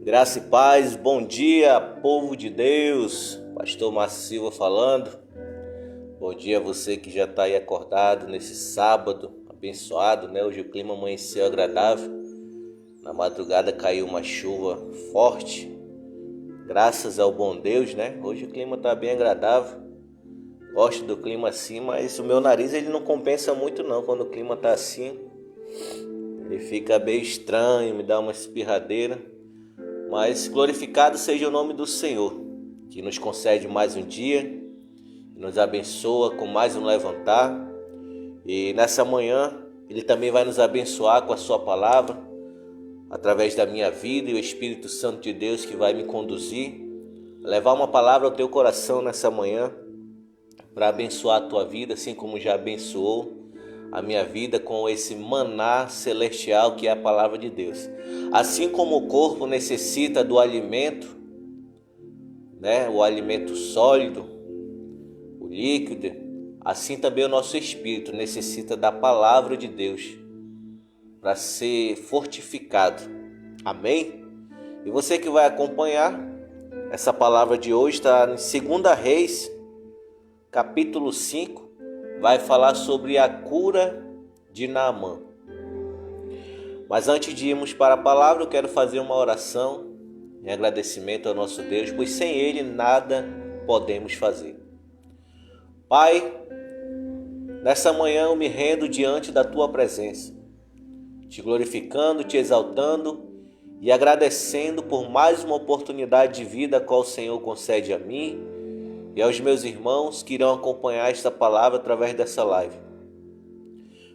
Graça e paz, bom dia, povo de Deus. Pastor Márcio Silva falando. Bom dia a você que já está aí acordado nesse sábado abençoado, né? Hoje o clima amanheceu agradável. Na madrugada caiu uma chuva forte. Graças ao bom Deus, né? Hoje o clima está bem agradável. Gosto do clima assim, mas o meu nariz ele não compensa muito não quando o clima está assim. Ele fica meio estranho, me dá uma espirradeira. Mas glorificado seja o nome do Senhor, que nos concede mais um dia, nos abençoa com mais um levantar. E nessa manhã, Ele também vai nos abençoar com a sua palavra, através da minha vida, e o Espírito Santo de Deus que vai me conduzir, levar uma palavra ao teu coração nessa manhã, para abençoar a tua vida, assim como já abençoou a minha vida com esse maná celestial que é a palavra de Deus. Assim como o corpo necessita do alimento, né, o alimento sólido, o líquido, assim também o nosso espírito necessita da palavra de Deus para ser fortificado. Amém? E você que vai acompanhar, essa palavra de hoje está em 2 Reis, capítulo 5, vai falar sobre a cura de Naamã. Mas antes de irmos para a palavra, eu quero fazer uma oração em agradecimento ao nosso Deus, pois sem Ele nada podemos fazer. Pai, nessa manhã eu me rendo diante da Tua presença, te glorificando, te exaltando e agradecendo por mais uma oportunidade de vida a qual o Senhor concede a mim e aos meus irmãos que irão acompanhar esta palavra através dessa live.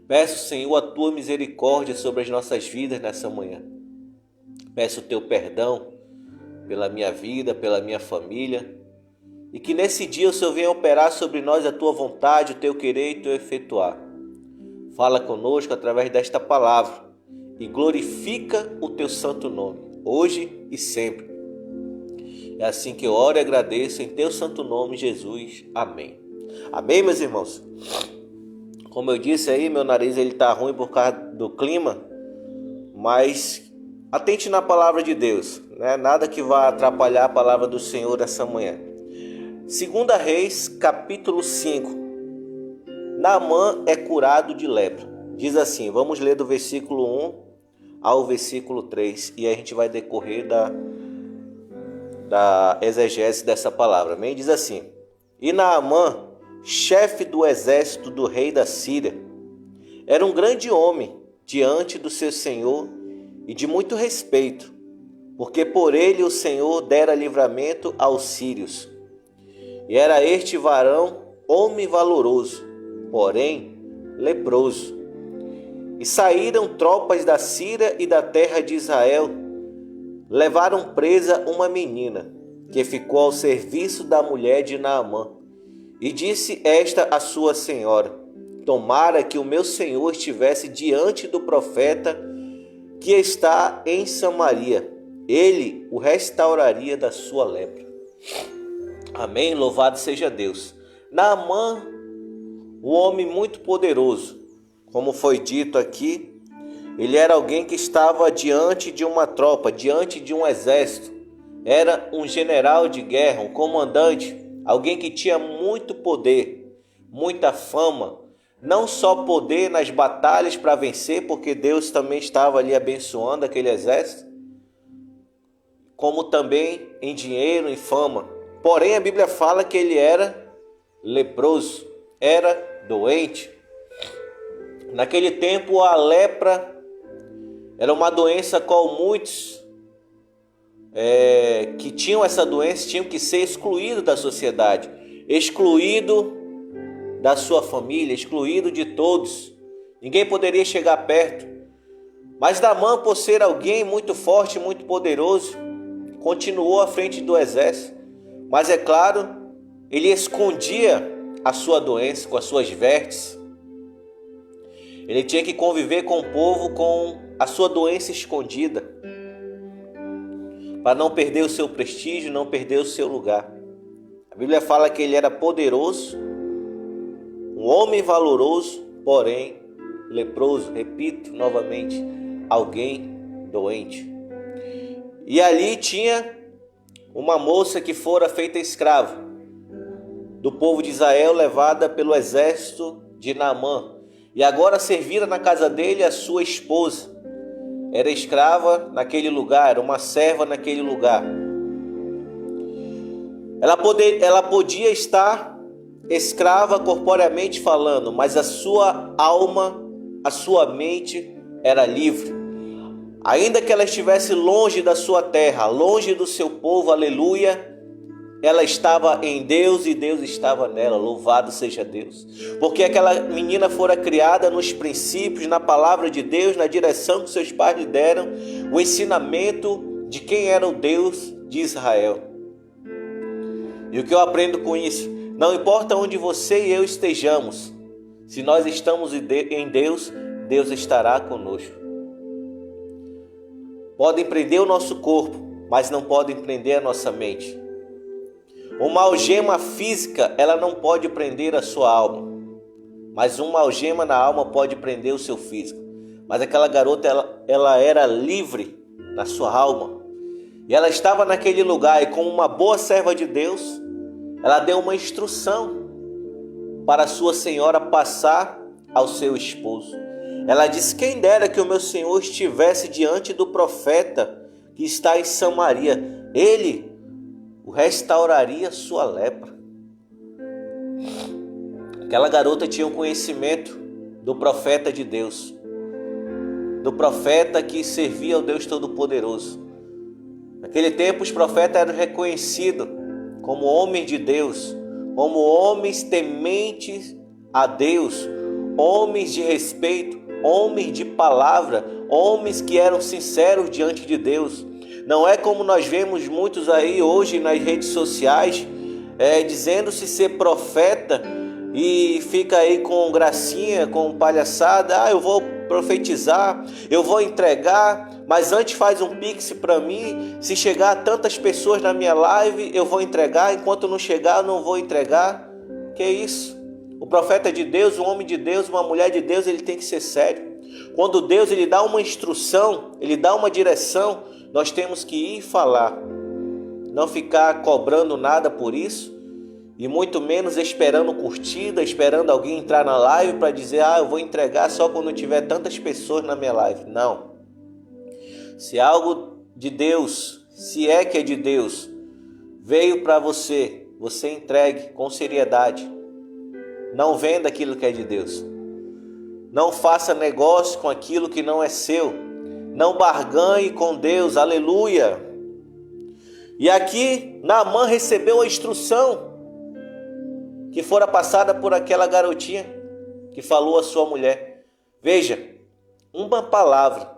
Peço, Senhor, a Tua misericórdia sobre as nossas vidas nessa manhã. Peço o Teu perdão pela minha vida, pela minha família, e que nesse dia o Senhor venha operar sobre nós a Tua vontade, o Teu querer e o Teu efetuar. Fala conosco através desta palavra e glorifica o Teu santo nome, hoje e sempre. É assim que eu oro e agradeço em Teu santo nome, Jesus. Amém. Amém, meus irmãos? Como eu disse aí, meu nariz ele tá ruim por causa do clima, mas atente na palavra de Deus, né? Nada que vá atrapalhar a palavra do Senhor essa manhã. 2 Reis, capítulo 5. Naamã é curado de lepra. Diz assim, vamos ler do versículo 1 ao versículo 3 e a gente vai decorrer da exegese dessa palavra. Amém? Diz assim: E Naamã, chefe do exército do rei da Síria, era um grande homem diante do seu senhor e de muito respeito, porque por ele o Senhor dera livramento aos sírios. E era este varão homem valoroso, porém leproso. E saíram tropas da Síria e da terra de Israel, levaram presa uma menina, que ficou ao serviço da mulher de Naamã. E disse esta à sua senhora: Tomara que o meu senhor estivesse diante do profeta que está em Samaria. Ele o restauraria da sua lepra. Amém? Louvado seja Deus. Naamã, um homem muito poderoso, como foi dito aqui, ele era alguém que estava diante de uma tropa, diante de um exército. Era um general de guerra, um comandante, alguém que tinha muito poder, muita fama. Não só poder nas batalhas para vencer, porque Deus também estava ali abençoando aquele exército, como também em dinheiro, em fama. Porém, a Bíblia fala que ele era leproso, era doente. Naquele tempo, a lepra era uma doença qual muitos que tinham essa doença tinham que ser excluídos da sociedade, excluído da sua família, excluído de todos. Ninguém poderia chegar perto. Mas Naamã, por ser alguém muito forte, muito poderoso, continuou à frente do exército. Mas é claro, ele escondia a sua doença com as suas vestes. Ele tinha que conviver com o povo com a sua doença escondida, para não perder o seu prestígio, não perder o seu lugar. A Bíblia fala que ele era poderoso, um homem valoroso, porém leproso. Repito novamente, alguém doente. E ali tinha uma moça que fora feita escrava do povo de Israel, levada pelo exército de Naamã. E agora servira na casa dele a sua esposa. Era escrava naquele lugar, era uma serva naquele lugar. Ela podia estar escrava corporeamente falando, mas a sua alma, a sua mente era livre. Ainda que ela estivesse longe da sua terra, longe do seu povo, aleluia, ela estava em Deus e Deus estava nela, louvado seja Deus. Porque aquela menina fora criada nos princípios, na palavra de Deus, na direção que seus pais lhe deram, o ensinamento de quem era o Deus de Israel. E o que eu aprendo com isso? Não importa onde você e eu estejamos, se nós estamos em Deus, Deus estará conosco. Podem prender o nosso corpo, mas não podem prender a nossa mente. Uma algema física, ela não pode prender a sua alma, mas uma algema na alma pode prender o seu físico. Mas aquela garota, ela era livre na sua alma. E ela estava naquele lugar e, como uma boa serva de Deus, ela deu uma instrução para a sua senhora passar ao seu esposo. Ela disse: quem dera que o meu senhor estivesse diante do profeta que está em Samaria, ele o restauraria sua lepra. Aquela garota tinha um conhecimento do profeta de Deus, do profeta que servia ao Deus Todo-Poderoso. Naquele tempo os profetas eram reconhecidos como homens de Deus, como homens tementes a Deus, homens de respeito, homens de palavra, homens que eram sinceros diante de Deus. Não é como nós vemos muitos aí hoje nas redes sociais, dizendo-se ser profeta e fica aí com gracinha, com palhaçada. Eu vou profetizar, eu vou entregar, mas antes faz um pix para mim. Se chegar a tantas pessoas na minha live, eu vou entregar. Enquanto não chegar, eu não vou entregar. Que isso? O profeta de Deus, um homem de Deus, uma mulher de Deus, ele tem que ser sério. Quando Deus ele dá uma instrução, ele dá uma direção, nós temos que ir falar. Não ficar cobrando nada por isso. E muito menos esperando curtida, esperando alguém entrar na live para dizer: eu vou entregar só quando tiver tantas pessoas na minha live. Não. Se algo de Deus, se é que é de Deus, veio para você, você entregue com seriedade. Não venda aquilo que é de Deus. Não faça negócio com aquilo que não é seu. Não barganhe com Deus, aleluia. E aqui Naamã recebeu a instrução que fora passada por aquela garotinha que falou à sua mulher. Veja, uma palavra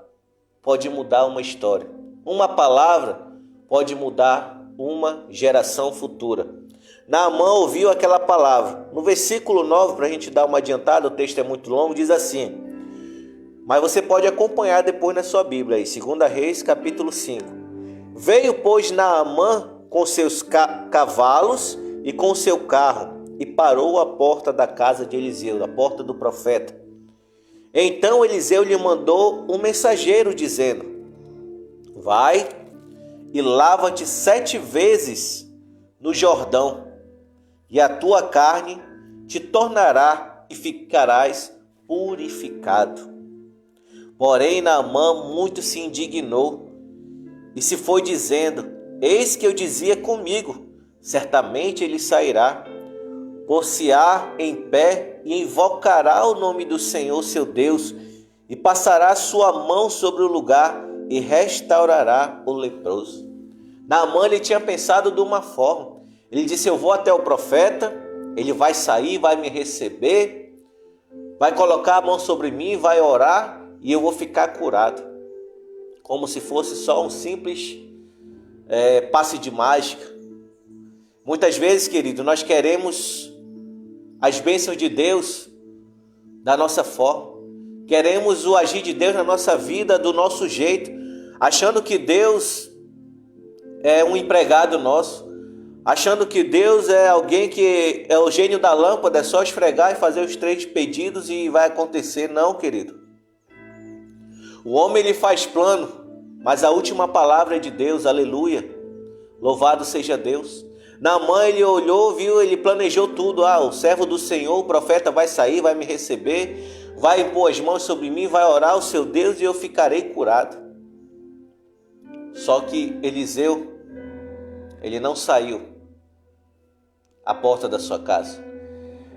pode mudar uma história. Uma palavra pode mudar uma geração futura. Naamã ouviu aquela palavra. No versículo 9, para a gente dar uma adiantada, o texto é muito longo, diz assim, mas você pode acompanhar depois na sua Bíblia, aí, 2 Reis, capítulo 5. Veio, pois, Naamã com seus cavalos e com seu carro, e parou à porta da casa de Eliseu, à porta do profeta. Então Eliseu lhe mandou um mensageiro, dizendo: vai e lava-te 7 vezes no Jordão, e a tua carne te tornará e ficarás purificado. Porém Naamã muito se indignou e se foi dizendo: eis que eu dizia comigo, certamente ele sairá, pôr-se-á em pé e invocará o nome do Senhor seu Deus, e passará sua mão sobre o lugar e restaurará o leproso. Naamã ele tinha pensado de uma forma. Ele disse: eu vou até o profeta, ele vai sair, vai me receber, vai colocar a mão sobre mim, vai orar e eu vou ficar curado. Como se fosse só um simples passe de mágica. Muitas vezes, querido, nós queremos as bênçãos de Deus da nossa forma. Queremos o agir de Deus na nossa vida do nosso jeito, achando que Deus é um empregado nosso, achando que Deus é alguém que é o gênio da lâmpada, é só esfregar e fazer os 3 pedidos e vai acontecer. Não, querido. O homem ele faz plano, Mas a última palavra é de Deus, aleluia. Louvado seja Deus. Naamã, ele olhou, viu, ele planejou tudo. O servo do Senhor, o profeta vai sair, vai me receber, vai impor as mãos sobre mim, vai orar ao seu Deus e eu ficarei curado. Só que Eliseu, ele não saiu à porta da sua casa.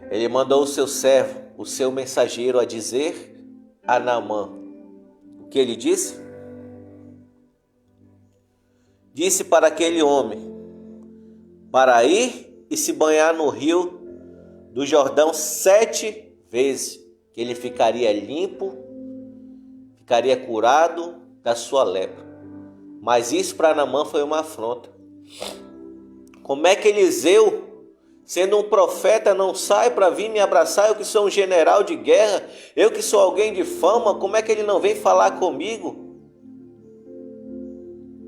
Ele mandou o seu servo, o seu mensageiro, a dizer a Naamã. O que ele disse? Disse para aquele homem para ir e se banhar no rio do Jordão 7 vezes, que ele ficaria limpo, ficaria curado da sua lepra. Mas isso para Naamã foi uma afronta. Como é que Eliseu, sendo um profeta, não sai para vir me abraçar? Eu que sou um general de guerra, eu que sou alguém de fama, como é que ele não vem falar comigo?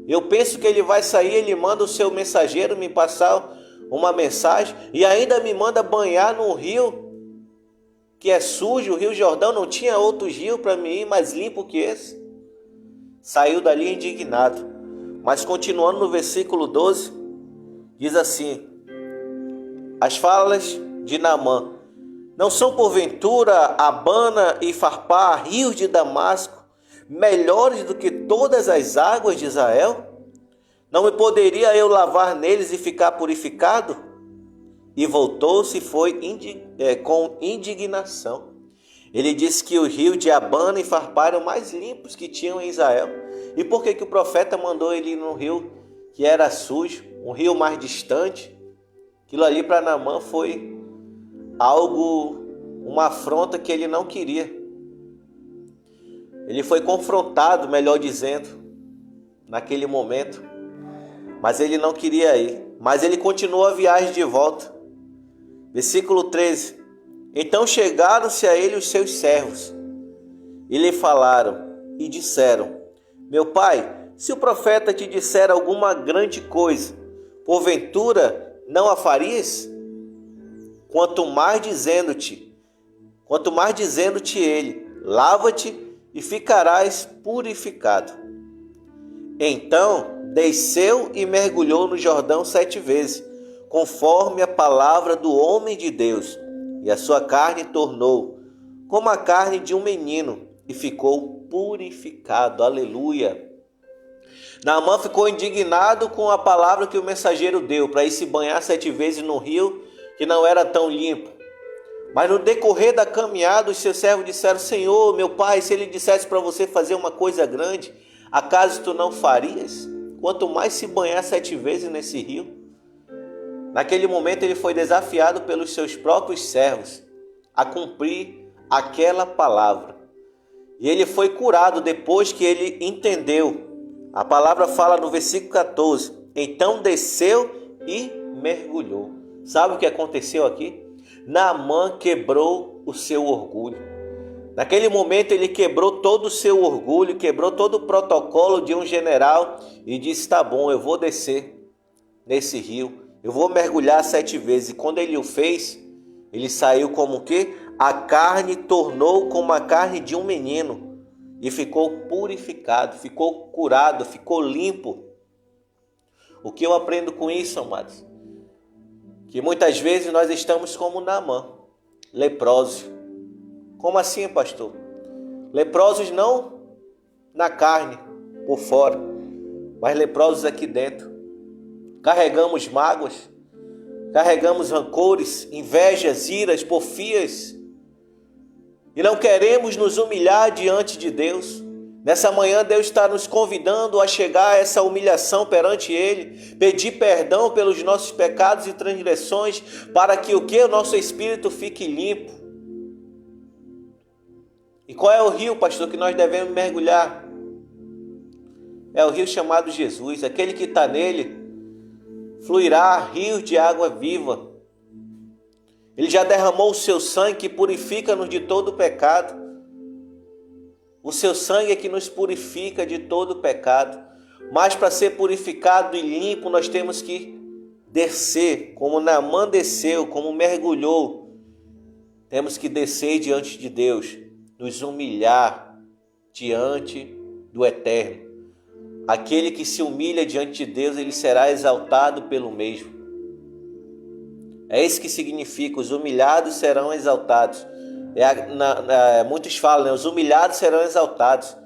Eu penso que ele vai sair, ele manda o seu mensageiro me passar uma mensagem e ainda me manda banhar num rio que é sujo, o Rio Jordão. Não tinha outros rios para mim ir mais limpo que esse. Saiu dali indignado. Mas continuando no versículo 12, diz assim: as falas de Naamã: não são porventura Abana e Farpá, rios de Damasco, melhores do que todas as águas de Israel? Não me poderia eu lavar neles e ficar purificado? E voltou-se e foi com indignação. Ele disse que o rio de Abana e Farpá eram mais limpos que tinham em Israel. E por que o profeta mandou ele ir num rio que era sujo, um rio mais distante? Aquilo ali para Naamã foi uma afronta que ele não queria. Ele foi confrontado, melhor dizendo, naquele momento, mas ele não queria ir. Mas ele continuou a viagem de volta. Versículo 13: então chegaram-se a ele os seus servos e lhe falaram e disseram: meu pai, se o profeta te disser alguma grande coisa, porventura não a farias? Quanto mais dizendo-te ele, lava-te e ficarás purificado. Então desceu e mergulhou no Jordão 7 vezes, conforme a palavra do homem de Deus, e a sua carne tornou como a carne de um menino, e ficou purificado. Aleluia! Naamã ficou indignado com a palavra que o mensageiro deu, para ir se banhar 7 vezes no rio que não era tão limpo. Mas no decorrer da caminhada, os seus servos disseram: Senhor, meu pai, se ele dissesse para você fazer uma coisa grande, acaso tu não farias? Quanto mais se banhar 7 vezes nesse rio. Naquele momento ele foi desafiado pelos seus próprios servos a cumprir aquela palavra. E ele foi curado depois que ele entendeu. A palavra fala no versículo 14: então desceu e mergulhou. Sabe o que aconteceu aqui? Naamã quebrou o seu orgulho. Naquele momento ele quebrou todo o seu orgulho, quebrou todo o protocolo de um general e disse: tá bom, eu vou descer nesse rio, eu vou mergulhar 7 vezes. E quando ele o fez, ele saiu como o quê? A carne tornou como a carne de um menino e ficou purificado, ficou curado, ficou limpo. O que eu aprendo com isso, amados? Que muitas vezes nós estamos como Naamã, leprosos. Como assim, pastor? Leprosos não na carne, por fora, mas leprosos aqui dentro. Carregamos mágoas, carregamos rancores, invejas, iras, porfias, e não queremos nos humilhar diante de Deus. Nessa manhã Deus está nos convidando a chegar a essa humilhação perante Ele, pedir perdão pelos nossos pecados e transgressões, para que o que? O nosso espírito fique limpo. E qual é o rio, pastor, que nós devemos mergulhar? É o rio chamado Jesus. Aquele que está nele fluirá rios de água viva. Ele já derramou o seu sangue que purifica-nos de todo o pecado. O seu sangue é que nos purifica de todo o pecado. Mas para ser purificado e limpo, nós temos que descer, como Naamã desceu, como mergulhou. Temos que descer diante de Deus, nos humilhar diante do Eterno. aquele que se humilha diante de Deus, ele será exaltado pelo mesmo. É isso que significa, os humilhados serão exaltados. Muitos falam, né? Os humilhados serão exaltados.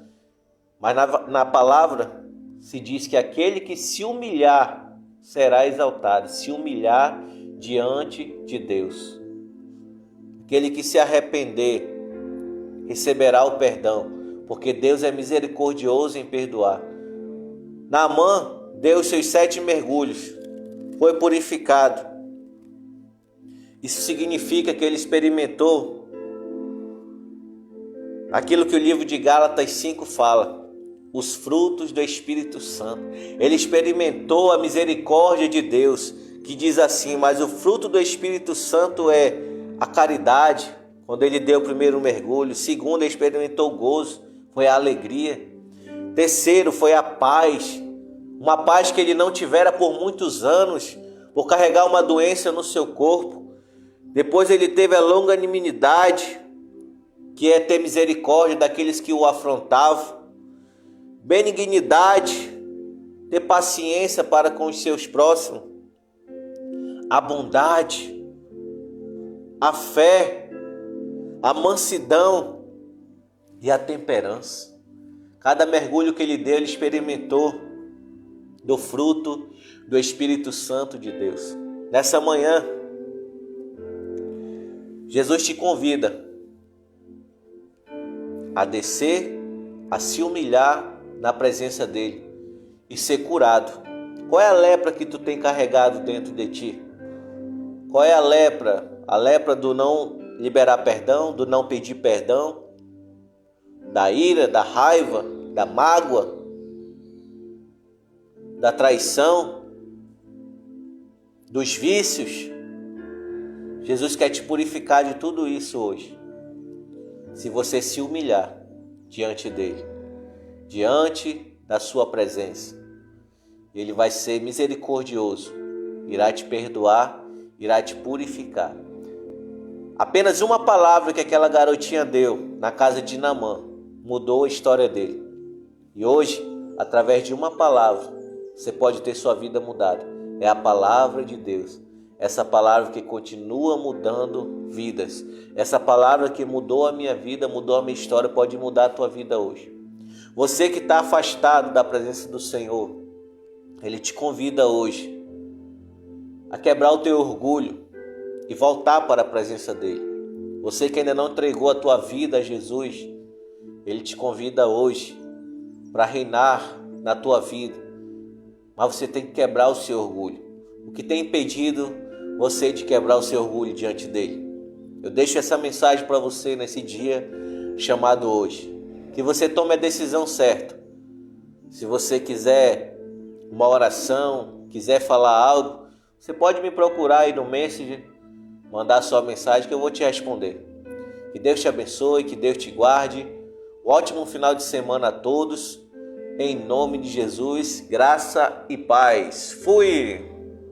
Mas na palavra se diz que aquele que se humilhar será exaltado, se humilhar diante de Deus. Aquele que se arrepender receberá o perdão, porque Deus é misericordioso em perdoar. Naamã deu os seus 7 mergulhos, foi purificado. Isso significa que ele experimentou aquilo que o livro de Gálatas 5 fala, os frutos do Espírito Santo. Ele experimentou a misericórdia de Deus, que diz assim: mas o fruto do Espírito Santo é a caridade, quando ele deu o primeiro mergulho. Segundo, ele experimentou o gozo, foi a alegria. Terceiro, foi a paz, uma paz que ele não tivera por muitos anos, por carregar uma doença no seu corpo. Depois ele teve a longanimidade, que é ter misericórdia daqueles que o afrontavam. Benignidade, ter paciência para com os seus próximos. A bondade, a fé, a mansidão e a temperança. Cada mergulho que ele deu, ele experimentou do fruto do Espírito Santo de Deus. Nessa manhã, Jesus te convida a descer, a se humilhar na presença dele e ser curado. Qual é a lepra que tu tem carregado dentro de ti? Qual é a lepra? A lepra do não liberar perdão, do não pedir perdão, da ira, da raiva, da mágoa, da traição, dos vícios. Jesus quer te purificar de tudo isso hoje, se você se humilhar diante dele, diante da sua presença. Ele vai ser misericordioso, irá te perdoar, irá te purificar. Apenas uma palavra que aquela garotinha deu na casa de Naamã mudou a história dele. E hoje, através de uma palavra, você pode ter sua vida mudada. É a palavra de Deus. Essa palavra que continua mudando vidas. Essa palavra que mudou a minha vida, mudou a minha história, pode mudar a tua vida hoje. Você que está afastado da presença do Senhor, Ele te convida hoje a quebrar o teu orgulho e voltar para a presença dEle. Você que ainda não entregou a tua vida a Jesus, Ele te convida hoje para reinar na tua vida. Mas você tem que quebrar o seu orgulho. O que tem impedido você de quebrar o seu orgulho diante dEle? Eu deixo essa mensagem para você nesse dia chamado hoje. Que você tome a decisão certa. Se você quiser uma oração, quiser falar algo, você pode me procurar aí no Messenger, mandar sua mensagem que eu vou te responder. Que Deus te abençoe, que Deus te guarde. Um ótimo final de semana a todos. Em nome de Jesus, graça e paz. Fui!